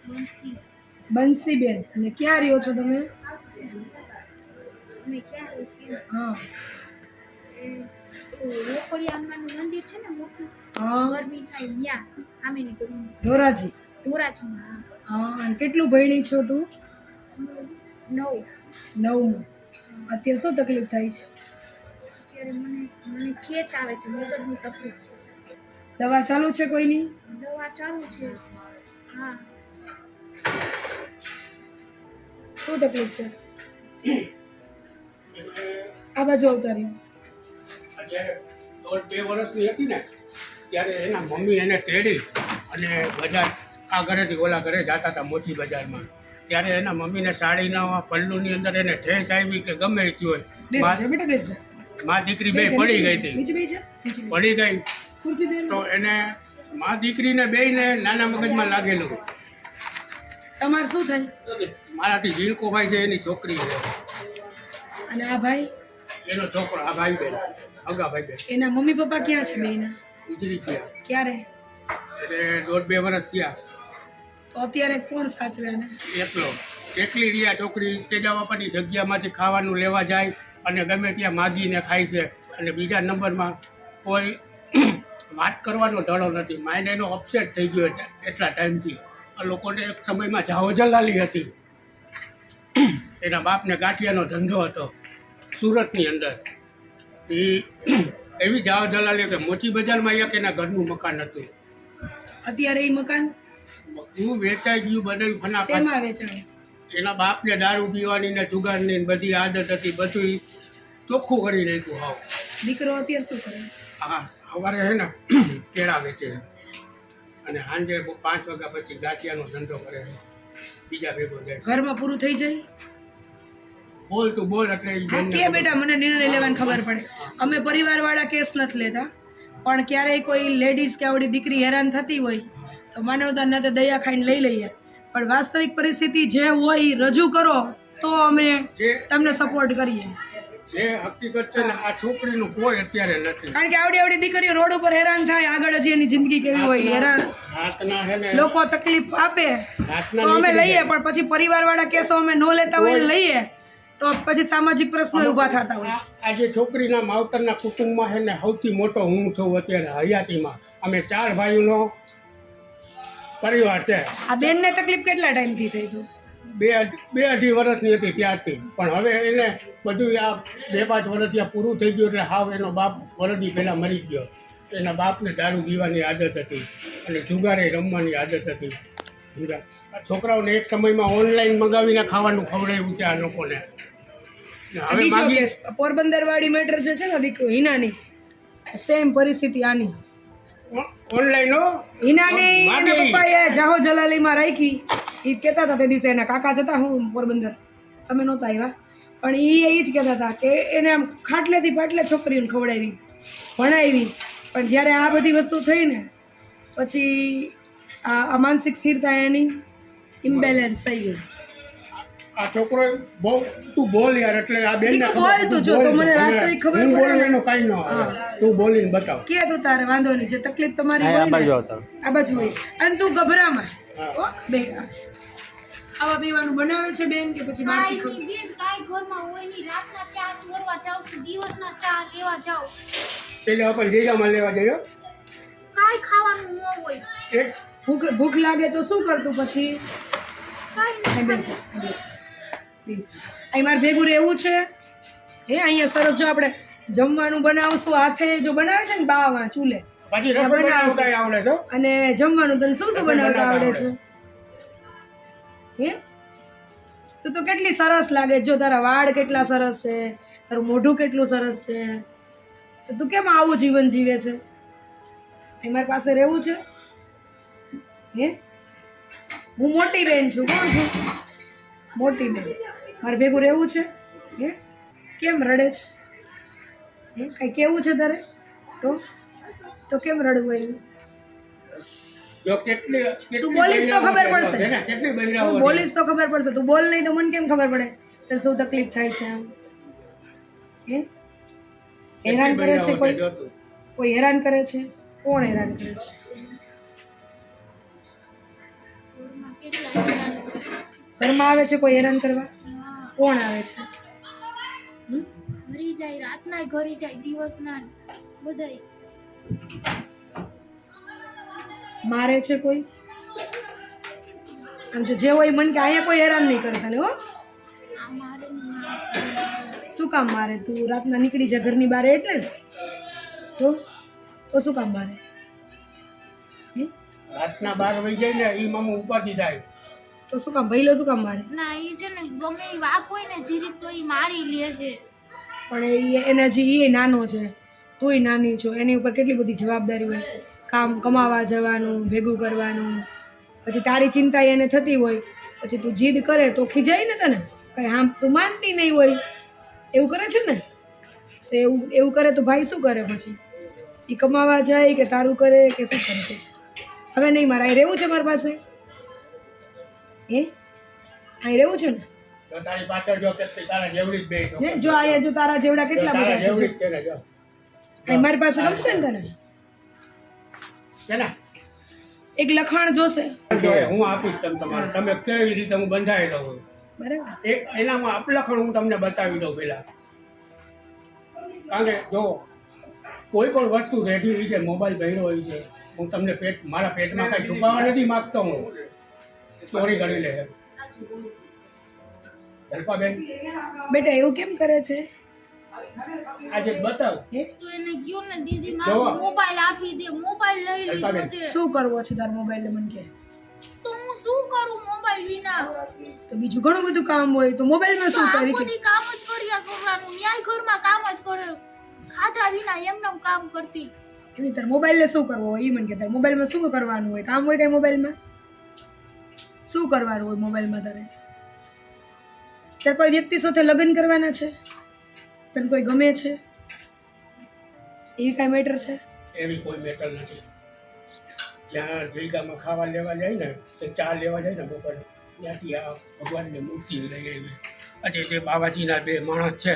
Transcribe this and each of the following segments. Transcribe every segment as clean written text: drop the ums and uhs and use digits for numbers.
બંસી. બંસીબેન. અને ક્યાં રહ્યો છો તમે? અમે ક્યાં રહી છીએ? હા રોકડિયા હનુમાનનું મંદિર છે ને મોટું, હા ગરબી થાય ત્યાં આમેની ગરબી ધોરાજી. ધોરાજીમાં. હા અને કેટલું ભણી છો તું? 9. 9. અત્યારે શું તકલીફ થાય છે? અત્યારે મને ખેંચ આવે છે, મગજની તકલીફ છે. દવા ચાલુ છે કોઈની? દવા ચાલુ છે. હા. શું તકલીફ છે? આ બાજુ આવતા રહ્યું. જ્યારે 1.5 વર્ષની હતી ને ત્યારે એના મમ્મી એને તેડી અને બજાર આ ઘરેથી ઓલા ઘરે જતા હતા મોચી બજારમાં. ત્યારે એના મમ્મીને સાડીના પલ્લુની અંદર એને ઠેસ આવી કે ગમે તે હોય. મા દીકરી બે પડી ગઈ હતી. પડી ગઈ તો એને મા દીકરીને બેયને નાના મગજમાં લાગેલું. તમારે શું થાય? મારાથી ઝીણકો ભાઈ છે એની છોકરી છે. અને આ ભાઈ? એનો છોકરો. આ ભાઈ બેન અગા ભાઈ બેન. એના મમ્મી પપ્પા ક્યાં છે બેયના? ગુજરી ગયા. ક્યારે? એટલે 1.5-2 વર્ષ થયા. તો અત્યારે કોણ સાચવે એને? એકલો. એકલી રહ્યા છોકરી. તેજા બાપાની જગ્યામાંથી ખાવાનું લેવા જાય અને ગમે ત્યાં માગીને ખાય છે. અને બીજા નંબરમાં કોઈ વાત કરવાનો ધડો નથી. માઇન્ડ એનો અપસેટ થઈ ગયો એટલા ટાઈમથી. આ લોકોને એક સમયમાં જાહો જલાલી હતી. એના બાપને ગાંઠિયાનો ધંધો હતો સુરતની અંદર. એ એવી જાહો જલાલી કે મોચી બજારમાં એક એના ઘરનું મકાન હતું. અત્યારે એ મકાન બધું વેચાઈ ગયું. બધું ફનાફટ. શેમાં વેચાણ? એના બાપને દારૂ પીવાની ને જુગારની ને બધી આદત હતી. બધું ચોખ્ખું કરી નાખ્યું. હાવ. દીકરો અત્યારે શું કરે? હા સવારે છે ને કેળા વેચે અને સાંજે 5 વાગ્યા પછી ગાંઠિયાનો ધંધો કરે છે. બીજા ભેગો જાય. ઘરમાં પૂરું થઈ જાય? બોલ તું બોલ એટલે હા કે બેટા મને નિર્ણય લેવાની ખબર પડે. અમે પરિવારવાળા કેસ નથી લેતા, પણ ક્યારેય કોઈ લેડીઝ કે આવડી દીકરી હેરાન થતી હોય તો માનવતા ન તો દયા ખાઈને લઈ લઈએ, પણ વાસ્તવિક પરિસ્થિતિ જે હોય એ રજૂ કરો તો અમે તમને સપોર્ટ કરીએ. જે હકીકત છે ને આ છોકરીનું કોઈ અત્યારે નથી. કારણ કે આવડી દીકરીઓ રોડ ઉપર હેરાન થાય, આગળ હજી એની જિંદગી કેવી હોય, હેરાન હાથના છે ને લોકો તકલીફ આપે તો અમે લઈએ, પણ પછી પરિવારવાળા કેસો અમે ન લેતા હોય ને લઈએ તો પછી સામાજિક પ્રશ્નો ઊભા થતા હોય. આજે છોકરીના માવતરના કુટુંબમાં છે ને સૌથી મોટો હું છું અત્યારે હયાતીમાં. અમે 4 ભાઈઓનો પરિવાર છે. આ બેનને તકલીફ કેટલા ટાઈમથી થઈ હતું? 2-2.5 વર્ષની હતી ત્યારથી. પણ હવે એને બધું આ 2-5 વર્ષ ત્યાં પૂરું થઈ ગયું એટલે હાવ એનો બાપ વરદી પહેલાં મરી ગયો. એના બાપને દારૂ પીવાની આદત હતી અને જુગારે રમવાની આદત હતી. આ છોકરાઓને એક સમયમાં ઓનલાઈન મંગાવીને ખાવાનું ખવડાવ્યું છે આ લોકોને. હવે માગી પોરબંદર વાળી મેટર જે છે ને દીકરો હિનાની સેમ પરિસ્થિતિ આની. ઓનલાઈન હિનાની એના પપ્પાએ જાહો જલાલીમાં રાખી. એ કહેતા હતા તે દિવસે એના કાકા જતા હું પોરબંદર, તમે નહોતા આવ્યા, પણ એ જ કહેતા હતા કે એને આમ ખાટલેથી પાટલે છોકરીઓને ખવડાવી ભણાવી, પણ જ્યારે આ બધી વસ્તુ થઈ ને પછી આ માનસિક સ્થિરતા એની ઇમ્બેલેન્સ થઈ ગઈ. આ છોકરો બહુ તું બોલ યાર એટલે આ બેન બોલ તું જો તો મને વાસ્તવિક ખબર પડે ને. કાઈ ન આવે તું બોલીને બતાવ. કે તું તારે વાંધો નહીં, જે તકલીફ તમારી હોય ને આ બાજુ હોય અને તું ગભરામાં બે આવા પીવાનું બનાવે છે બેન કે પછી બાકી કાઈ બેન કાઈ ઘરમાં હોય નહીં. રાતના ચા ચોરવા જાવ છું, દિવસના ચા લેવા જાવ. પેલે આપણે જગ્યામાં લેવા જઈએ. કાઈ ખાવાનું ન હોય. એક ભૂખ લાગે તો શું કરતું પછી? કાઈ નહીં. અહીં મારે ભેગું રહેવું છે. અહીંયા સરસ જો આપણે જમવાનું બનાવશું, હાથે જો બનાવે છે ને બાવા ચૂલે પછી રસોઈ બનાવતા આવડે છે. અને જમવાનું તને શું શું બનાવતા આવડે છે? તું તો કેટલી સરસ લાગે. જો તારા વાળ કેટલા સરસ છે, તારું મોઢું કેટલું સરસ છે, તો તું કેમ આવું જીવન જીવે છે? મારી પાસે રહેવું છે? હું મોટી બેન છું. કોણ છું? મોટી બેન. મારે ભેગું રહેવું છે? કેમ રડે છે? કઈ કેવું છે તારે? તો કેમ રડવું એવું? જો કેટલી તું બોલીશ તો ખબર પડશે. કેટલી બહેરાઓ બોલીશ તો ખબર પડશે. તું બોલ નહીં તો મને કેમ ખબર પડે તને શું તકલીફ થાય છે? આમ હેરાન કરે છે કોઈ હેરાન કરે છે? કોણ હેરાન કરે છે? કેટલા હેરાન કરે. ઘરમાં આવે છે કોઈ હેરાન કરવા? હા, કોણ આવે છે? ઘરી જાય, રાતના ઘરી જાય, દિવસના બધાય. મારે છે કોઈ? આમ જો જે હોય મન કે અહીંયા કોઈ હેરાન નહીં કરે તને હો. આ મારે ને મારે. શું કામ મારે? તું રાતના નીકળી જાય ઘરની બહાર એટલે ને? તો શું કામ મારે? રાતના 12 વાગી જાય ને એ મામા ઉપાધિ થાય. તો શું કામ ભઈલો શું કામ મારે? ના એ છે ને ગમે એ વાક હોય ને જીરીક તો એ મારી લે છે. પણ એને હજી એ નાનો છે, તુંય નાની છો, એની ઉપર કેટલી બધી જવાબદારી હોય. કામ કમાવા જવાનું, ભેગું કરવાનું, પછી તારી ચિંતા એને થતી હોય, પછી તું જીદ કરે તો ખીજાય ને તને. કઈ આમ તું માનતી નહીં હોય એવું કરે છે ને. તો એવું કરે તો ભાઈ શું કરે પછી? એ કમાવા જાય કે તારું કરે કે શું કરે તે? હવે નહીં મારે અહીં રહેવું છે મારી પાસે. અહીં રહેવું છે ને? તો તારી પાછળ જો કેટલી તારા જેવડી જ બે ને જો અહીંયા જો તારા જેવડા કેટલા તારા બધા જેવડી છે. જ છે ને જો અહીં મારી પાસે ગમશે ને તને? છે ને એક લખાણ જોશે જો હું આપીશ તમારે તમે કેવી રીતે હું બંધાયેલો છું. બરાબર. એક એનામાં અપલખણ હું તમને બતાવી દઉં પહેલા. કારણ કે જો કોઈ પણ વસ્તુ રેડી હોય છે, મોબાઈલ ભર્યો હોય છે, હું તમને મારા પેટમાં કાંઈ છુપાવવા નથી માગતો. હું ચોરી કરી લે જલ્પાબેન બેટા એવું કેમ કરે છે? આજે બતાવ. તો એને કયો ને દીદી જો. મારો મોબાઈલ આપી દે, મોબાઈલ લઈ લીધો છે. શું કરવો છે તારા મોબાઈલ મને કે? તો હું શું કરું મોબાઈલ વિના? તો બીજું ઘણું બધું કામ હોય તો મોબાઈલમાં તો શું આ કરી કે? બધી કામ જ કર્યા કરવાનું, ન્યાય ઘરમાં કામ જ કરે, ખાધા વિના એમનેમ કામ કરતી. એની તાર મોબાઈલને શું કરવો હોય એ મને કે. તાર મોબાઈલમાં શું કરવાનું હોય? કામ હોય કઈ મોબાઈલમાં? શું કરવાનું હોય મોબાઈલમાં તારે? તારે કોઈ વ્યક્તિ સાથે લગ્ન કરવાના છે? તને કોઈ ગમે છે? એવી કાંઈ મેટર છે? એવી કોઈ મેટર નથી. જ્યાં જગ્યામાં ખાવા લેવા જાય ને તો ચા લેવા જાય ને બપોર ત્યાંથી આ ભગવાનની મૂર્તિ લઈ આવી. આજે જે બાબાજીના બે માણસ છે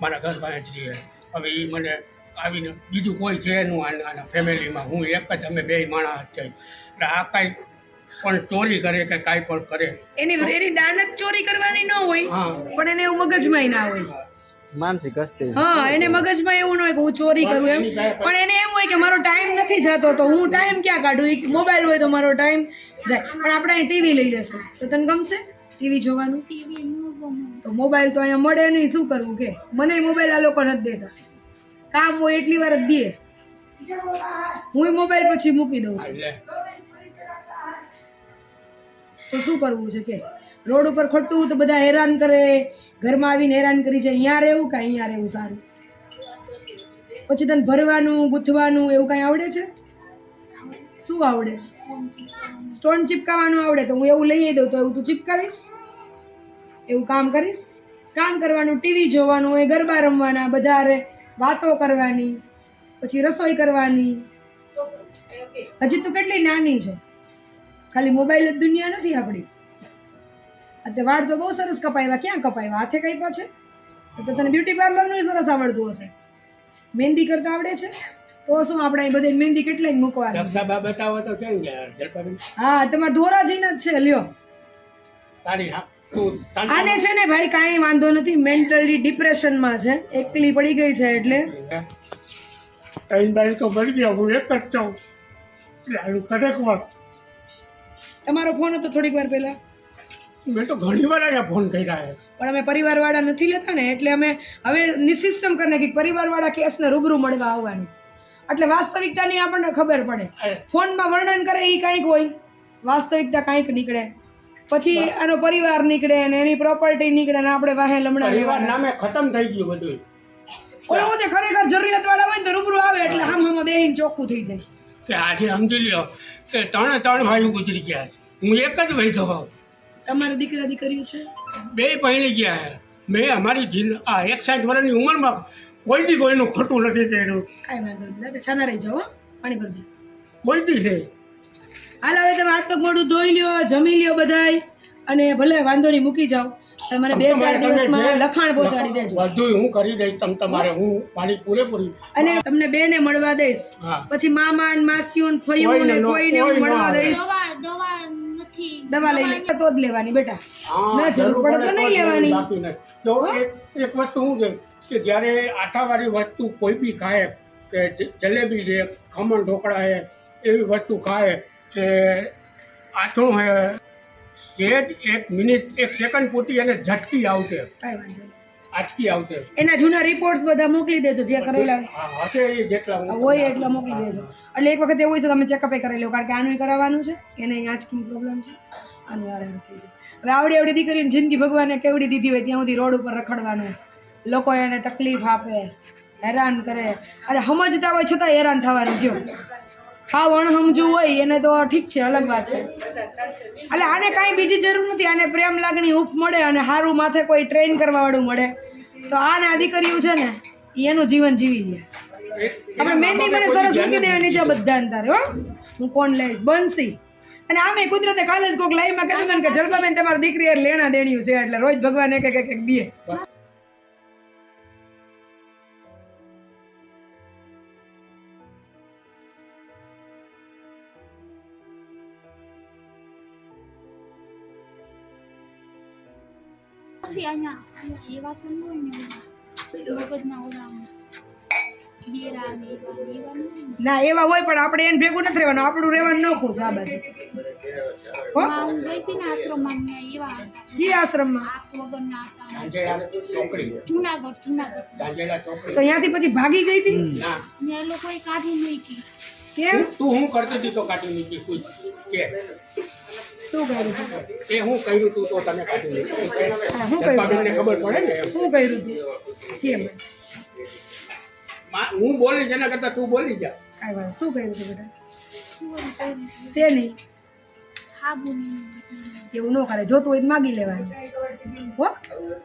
મારા ઘર પાસે જ રહે. હવે એ મને આવીને બીજું કોઈ છે એનું આના ફેમિલીમાં હું એક જ અમે બે માણસ છે. એટલે આ કાંઈ પણ ચોરી કરે કે કાંઈ પણ કરે એની દાનત ચોરી કરવાની ન હોય, હા પણ એને એવું મગજમાં ના હોય. માનસિક અસ્થિર. હા, એને મગજમાં એવું ન હોય કે હું ચોરી કરું એમ, પણ એને એમ હોય કે મારો ટાઈમ નથી જતો તો હું ટાઈમ ક્યાં કાઢું? મોબાઈલ હોય તો મારો ટાઈમ જાય. પણ આપણે અહીં ટીવી લઈ જશે તો તને ગમશે ટીવી જોવાનું? ટીવી નું ગમે. તો મોબાઈલ તો અહીંયા મળે નહીં, શું કરવું કે? મને મોબાઈલ આ લોકો નથી દેતા. કામ હોય એટલી વાર જ દે. હું મોબાઈલ પછી મૂકી દઉં છું. એટલે તો શું કરવું છે કે? રોડ ઉપર ખોટું તો બધા હેરાન કરે, ઘરમાં આવીને હેરાન કરી છે. અહીંયા રહેવું કે અહીંયા રહેવું સારું? પછી તને ભરવાનું, ગૂંથવાનું એવું કાંઈ આવડે છે? શું આવડે? સ્ટોન ચિપકાવવાનું આવડે તો હું એવું લઈ દઉં તો એવું તું ચિપકાવીશ? એવું કામ કરીશ? કામ કરવાનું, ટીવી જોવાનું હોય, ગરબા રમવાના, બધા વાતો કરવાની, પછી રસોઈ કરવાની. હજી તું કેટલી નાની છો, ખાલી મોબાઈલ જ દુનિયા નથી આપણી. અત્યારે વાળ તો બહુ સરસ કપાવ્યા. ક્યાં કપાવ્યા? હાથે કાપ્યા છે? તો તને બ્યુટી પાર્લરનું સરસ આવડતું હશે. મહેંદી કરતા આવડે છે? તો શું આપણે અહીં બધે મહેંદી કેટલાય મૂકવાની? રક્ષાબા બતાવો તો કેમ ગયા જલપાબેન? હા, તમારા ધોરાજીના જ છે. લ્યો તારી હા તું આને છે ને ભાઈ કાંઈ વાંધો નથી, મેન્ટલી ડિપ્રેશનમાં છે, એકલી પડી ગઈ છે. એટલે ત્રણ બાઈ તો મળી ગયા, હું એક જ છું. ખરેખર તમારો ફોન હતો થોડીક વાર પહેલા, મેં તો ઘણી વાર અહીંયા ફોન કર્યા છે. પણ અમે પરિવારવાળા નથી લેતા ને, એટલે અમે હવે નિસિસ્ટમ કરી નાખી પરિવારવાળા કેસને રૂબરૂ મળવા આવવાનું. એટલે વાસ્તવિકતાની આપણને ખબર પડે. ફોનમાં વર્ણન કરે એ કાંઈક હોય, વાસ્તવિકતા કાંઈક નીકળે. પછી આનો પરિવાર નીકળે ને એની પ્રોપર્ટી નીકળે ને આપણે વાહે લમણા પરિવાર નામે ખતમ થઈ ગયું બધું. ઓલો જે ખરેખર જરૂરિયાતવાળા હોય ને તો રૂબરૂ આવે એટલે આમ બેહીને ચોખ્ખું થઈ જાય કે આજે સમજી લ્યો કે ત્રણ ભાઈઓ ગુજરી ગયા છે, હું એક જ વૈધો હોઉં. તમારે દીકરા દીકરીઓ છે? બે પહેણી ગયા છે. મેં અમારી 61 વર્ષની ઉંમરમાં કોઈ દી કોઈનું ખોટું નથી કર્યું. કાંઈ વાંધો નહીં, છાના રહી જાઓ. પાણી ભરી દે. કોઈ દી નહીં. હાલ હવે તમે હાથ પગ મોઢું ધોઈ લ્યો, જમી લ્યો બધાય, અને ભલે વાંધો નહીં મૂકી જાઓ. મને 2-4 દિવસમાં લખાણ પહોંચાડી દેજો. બધું હું કરી દઈશ. તમારે હું મારી પૂરેપૂરી અને તમને બેને મળવા દઈશ. હા પછી મામા ને માસીઓ ને ફઈઓ ને કોઈને હું મળવા દઈશ. દવા દવા લઈ લે તો જ લેવાની બેટા. હા, ના જરૂર પડે તો નહીં લેવાની. બાકી નહીં. તો એક વસ્તુ શું છે કે જ્યારે આટાવાળી વસ્તુ કોઈ બી ખાય કે જલેબી છે, ખમણ ઢોકળા છે, એવી વસ્તુ ખાય કે આથું છે, સેજ 1 મિનિટ 1 સેકન્ડ પૂરતી એને ઝટકી આવશે, કાંઈ વાંધો નહીં. આંચકી આવશે. એના જૂના રિપોર્ટ્સ બધા મોકલી દેજો જે કરેલા હા, હશે એ જેટલા હોય એટલા મોકલી દેજો. એટલે એક વખત એવું હોય છે તમે ચેકઅપ કરી લો, કારણ કે આનું કરાવવાનું છે, એને આંચકીની પ્રોબ્લેમ છે, આનું આરામ થઈ જશે. હવે આવડી આવડી દીકરીની જિંદગી ભગવાને કેવડી દીધી હોય ત્યાં સુધી રોડ ઉપર રખડવાનું, લોકો એને તકલીફ આપે, હેરાન કરે, અરે સમજતા હોય છતાં હેરાન થવાનું. કયો હાવ અણસમજવું હોય એને તો ઠીક છે, અલગ વાત છે. એટલે આને કાંઈ બીજી જરૂર નથી, આને પ્રેમ લાગણી હૂફ મળે અને સારું માથે કોઈ ટ્રેન કરવાવાળું મળે તો આને આ દીકરીઓ છે ને એ એનું જીવન જીવી લે. આપણે મહેંદી મને સરસ મૂકી દેવા નીચે બધા અંતરે. હો હું કોણ લઈશ બંસી. અને આમે કુદરતે કાલે જ કોઈક લાઈવમાં કહેતું હતું કે જલબાબેન તમારી દીકરી લેણા દેણ્યું છે એટલે રોજ ભગવાન એક એક દે. પછી અહીંયા એવા તો ન હોય ને મગજના ઓલા બેરા ને એવા ન હોય ને. ના એવા હોય પણ આપણે એને ભેગું નથી રહેવાનું, આપણું રહેવાનું ન ખુશ આ બાજુ. હો હું ગઈ હતી ને આશ્રમમાં ને એવા હતા. કી આશ્રમમાં? આંખ વગરના હતા. ધાંજેડા ચોકડી. જુનાગઢ ધાંજેડા ચોકડી. તો ત્યાંથી પછી ભાગી ગઈ હતી ના, ને એ લોકોએ કાઢી મૂકી. કેમ? તું હું કરતી હતી તો કાઢી મૂકી પૂછ કે શું કર્યું? એ હું કર્યું તું તો તને કાઢી મૂકી. હા, હું કર્યું? જલપાબેનને ખબર પડે ને એમ. શું કર્યું હતું? કેમ? હું બોલી જેના કરતા તું બોલી જા. કાંઈ વાત. શું કર્યું હતું બેટા? ચોરી કરી. શેની? સાબુની. એવું ન કરે, જોતું હોય તો માગી લેવાનું. હો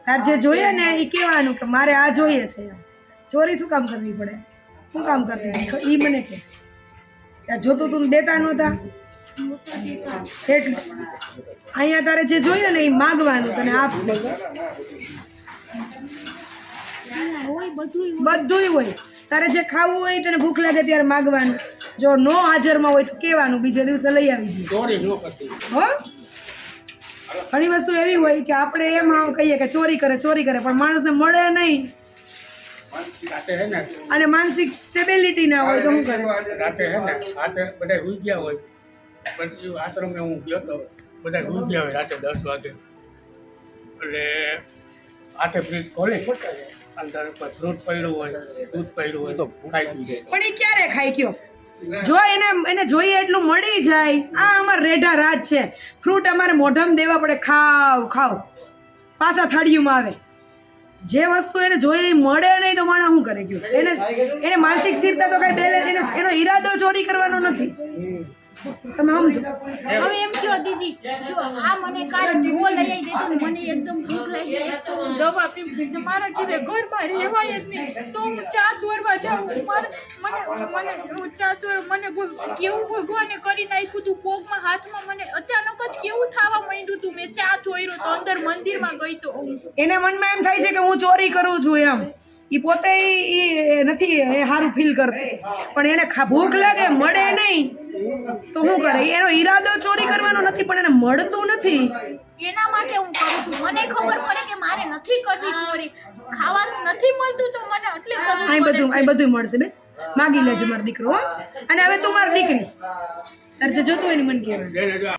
તાર જે જોઈએ ને એ કહેવાનું કે મારે આ જોઈએ છે. ચોરી શું કામ કરવી પડે? શું કામ કરવી? એ મને કે તાર જોતું તું દેતા નહોતા એટલે અહીંયા તારે જે જોઈએ ને એ માગવાનું તને આપશે. હોય બધું બધુંય હોય. તારે જે ખાવું હોય તને ભૂખ લાગે ત્યારે માગવાનું. જો નો હાજરમાં હોય તો કહેવાનું, બીજે દિવસે લઈ આવી દે. ચોરી ન કરતી. હો ઘણી વસ્તુ એવી હોય કે આપણે એમ કહીએ કે ચોરી કરે પણ માણસને મળે નહીં રાતે હે ને અને માનસિક સ્ટેબિલિટી ના હોય તો શું કરે? રાતે હે ને રાતે બધા સુઈ ગયા હોય. પછી આશ્રમે હું ગયો તો બધા સુઈ ગયા હોય રાતે 10 વાગે. એટલે હાથે ફ્રીજ ખોલી અંદર ફ્રૂટ પડ્યું હોય, દૂધ પડ્યું હોય તો ખાઈ પી જાય. પણ એ ક્યારે ખાઈ ગયો? જો એને જોઈએ એટલું મળી જાય. આ અમાર રેઢા રાજ છે. ફ્રૂટ અમારે મોઢામાં દેવા પડે, ખાવ પાછા થાળીઓમાં આવે. જે વસ્તુ એને જોઈએ એ મળે નહીં તો માણસ શું કરે? ગયું એને માનસિક સ્થિરતા તો કઈ બેલેન્સ, એનો ઈરાદો ચોરી કરવાનો નથી. તમે સમજો. હવે એમ કયો દીદી, જો આ મને કાંઈ નો લઈ આવી દેજો ને મને એકદમ ભૂખ લાગી જાય તો હું દવા પીવું ને મારા ઘરે ઘરમાં રહેવાય જ નહીં તો હું ચા ચોરવા જાઉં. મને હું ચા ચોર મને કેવું ભગવાને કરી નાખ્યું તું પગમાં હાથમાં. મને અચાનક જ કેવું થવા માંડ્યું તું. મેં ચા ચોર્યું તો અંદર મંદિરમાં ગઈ તો એને મનમાં એમ થાય છે કે હું ચોરી કરું છું એમ. એ પોતે એ નથી એ સારું ફીલ કરતી, પણ એને ભૂખ લાગે મળે નહીં તો શું કરે? એનો ઈરાદો ચોરી કરવાનો નથી પણ એને મળતું નથી. એના માટે હું કરું છું. મને ખબર પડે કે મારે નથી કરવી ચોરી. ખાવાનું નથી મળતું તો મને આટલી અહીં બધું મળશે બે. માગી લેજે મારો દીકરો. હો અને હવે તું મારી દીકરી તારે જે જોતું હોય ને મને કહેવાય.